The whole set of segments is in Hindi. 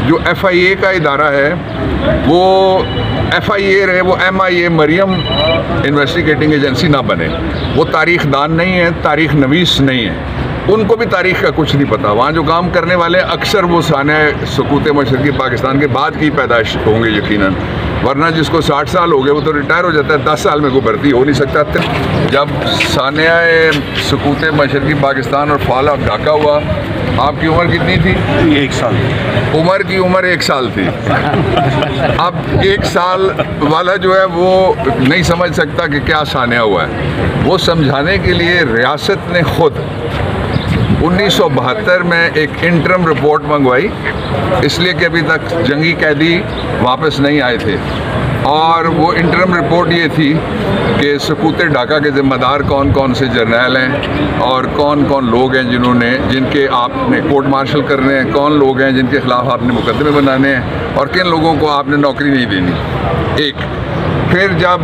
जो FIA का इदारा है वो FIA रहे, वो MIA मरियम इन्वेस्टिगेटिंग एजेंसी ना बने। वो तारीख दान नहीं है, तारीख नवीस नहीं है, उनको भी तारीख का कुछ नहीं पता। वहाँ जो काम करने वाले अक्सर वो सानिया सकूत मशरक़ी पाकिस्तान के बाद की पैदाइश होंगे यकीनन, वरना जिसको 60 साल हो गए वो तो रिटायर हो जाता है, 10 साल में कोई भर्ती हो नहीं सकता। जब सानिया सकूत मशरक़ी पाकिस्तान और फॉल ऑफ ढाका हुआ, आपकी उम्र कितनी थी? 1 साल। उमर की उम्र 1 साल थी। अब 1 साल वाला जो है वो नहीं समझ सकता कि क्या सानिया हुआ है। वो समझाने के लिए रियासत ने खुद 1972 में एक इंटरम रिपोर्ट मंगवाई, इसलिए कि अभी तक जंगी कैदी वापस नहीं आए थे। और वो इंटरम रिपोर्ट ये थी कि सकूत ढाका के ज़िम्मेदार कौन कौन से जर्नैल हैं और कौन कौन लोग हैं जिनके आपने कोर्ट मार्शल करने हैं, कौन लोग हैं जिनके ख़िलाफ़ आपने मुकदमे बनाने हैं और किन लोगों को आपने नौकरी नहीं देनी। एक फिर जब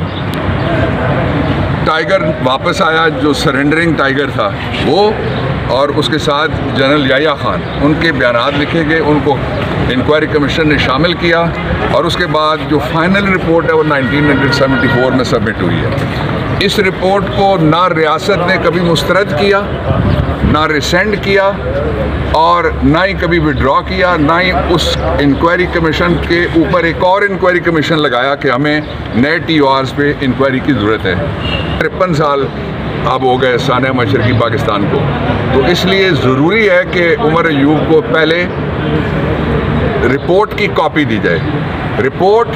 टाइगर वापस आया, जो सरेंडरिंग टाइगर था वो, और उसके साथ जनरल याया खान, उनके बयानात लिखे गए, उनको इंक्वायरी कमीशन ने शामिल किया और उसके बाद जो फाइनल रिपोर्ट है वो 1974 में सबमिट हुई है। इस रिपोर्ट को ना रियासत ने कभी मुस्तरद किया, ना रिसेंड किया और ना ही कभी विड्रॉ किया, ना ही उस इंक्वायरी कमीशन के ऊपर एक और इंक्वायरी कमीशन लगाया कि हमें नए TORs पे इंक्वायरी की ज़रूरत है। 53 साल अब हो गए सानिया मशरक़ी पाकिस्तान को, तो इसलिए ज़रूरी है कि उमर अयूब को पहले रिपोर्ट की कॉपी दी जाए। रिपोर्ट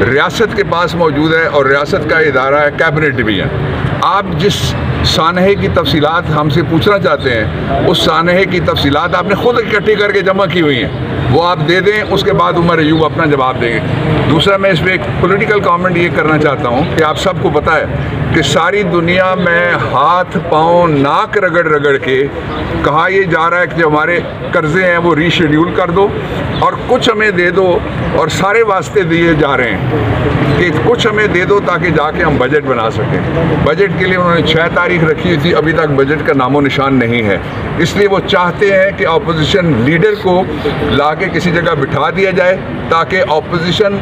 रियासत के पास मौजूद है और रियासत का इदारा है कैबिनेट डिवीज़न। आप जिस सानहे की तफसीलात हमसे पूछना चाहते हैं, उस सानहे की तफसीलात आपने खुद इकट्ठी करके जमा की हुई हैं, वो आप दे दें, उसके बाद उमर अयूब अपना जवाब देंगे। दूसरा, मैं इस पर एक पॉलिटिकल कमेंट ये करना चाहता हूँ कि आप सबको पता है कि सारी दुनिया में हाथ पाँव नाक रगड़ रगड़ के कहा ये जा रहा है कि जो हमारे कर्जे हैं वो रीशेड्यूल कर दो और कुछ हमें दे दो, और सारे वास्ते दिए जा रहे हैं कि कुछ हमें दे दो ताकि जाके हम बजट बना सकें। बजट के लिए उन्होंने 6 तारीख रखी हुई थी, अभी तक बजट का नामो निशान नहीं है। इसलिए वो चाहते हैं कि अपोजिशन लीडर को ला के किसी जगह बिठा दिया जाए ताकि अपोजिशन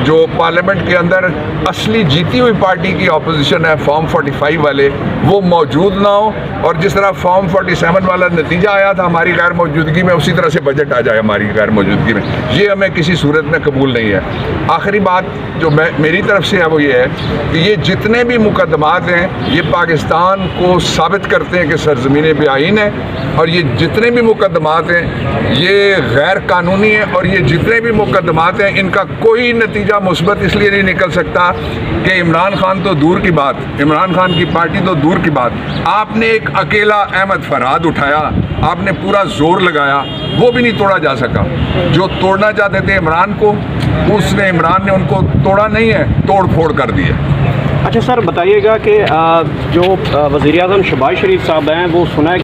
जो पार्लियामेंट के अंदर असली जीती हुई पार्टी की अपोजिशन है, फॉर्म 45 वाले, वो मौजूद ना हो, और जिस तरह फॉर्म 47 वाला नतीजा आया था हमारी गैर मौजूदगी में, उसी तरह से बजट आ जाए हमारी गैर मौजूदगी में। ये हमें किसी सूरत में कबूल नहीं है। आखिरी बात जो मेरी तरफ से है वो ये है कि ये जितने भी मुकदमात हैं ये पाकिस्तान को साबित करते हैं कि सरजमीन बेआईन है, और ये जितने भी मुकदमात हैं ये गैर कानूनी है, और ये जितने भी मुकदमात हैं इनका कोई नतीजा मुस्बत इसलिए नहीं निकल सकता कि इमरान खान तो दूर की बात, इमरान खान की पार्टी तो दूर की बात, आपने एक अकेला अहमद फरहाद उठाया, आपने पूरा जोर लगाया, वो भी नहीं तोड़ा जा सका। जो तोड़ना चाहते थे इमरान को, उसने इमरान ने उनको तोड़ा नहीं है, तोड़ फोड़ कर दिया। अच्छा सर, बताइएगा कि जो वज़ीर-ए-आज़म शहबाज शरीफ साहब हैं वो सुना है